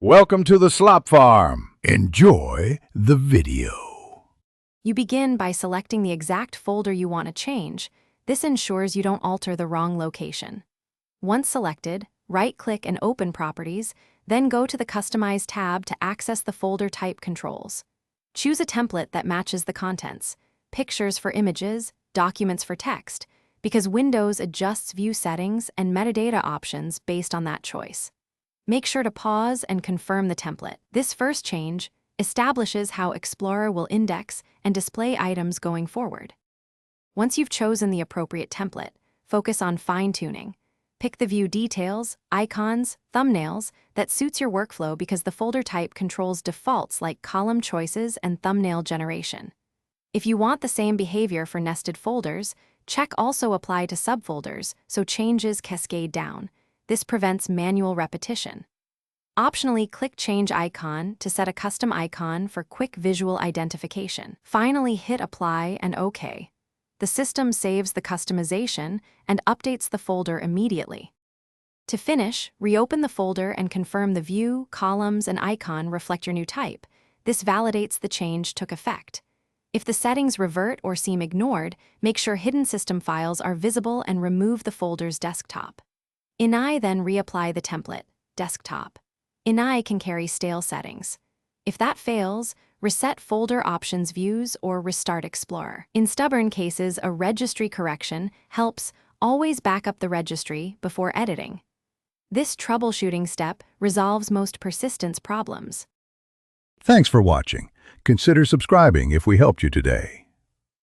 Welcome to the Slop Farm. Enjoy the video. You begin by selecting the exact folder you want to change. This ensures you don't alter the wrong location. Once selected, right-click and open Properties, then go to the Customize tab to access the folder type controls. Choose a template that matches the contents, pictures for images, documents for text, because Windows adjusts view settings and metadata options based on that choice. Make sure to pause and confirm the template. This first change establishes how Explorer will index and display items going forward. Once you've chosen the appropriate template, focus on fine-tuning. Pick the view details, icons, thumbnails that suits your workflow because the folder type controls defaults like column choices and thumbnail generation. If you want the same behavior for nested folders, check Also Apply to subfolders so changes cascade down. This prevents manual repetition. Optionally, click Change Icon to set a custom icon for quick visual identification. Finally, hit Apply and OK. The system saves the customization and updates the folder immediately. To finish, reopen the folder and confirm the view, columns, and icon reflect your new type. This validates the change took effect. If the settings revert or seem ignored, make sure hidden system files are visible and remove the folder's desktop. Inai then reapply the template, desktop. Inai can carry stale settings. If that fails, reset folder options views or restart Explorer. In stubborn cases, a registry correction helps. Always back up the registry before editing. This troubleshooting step resolves most persistence problems. Thanks for watching. Consider subscribing if we helped you today.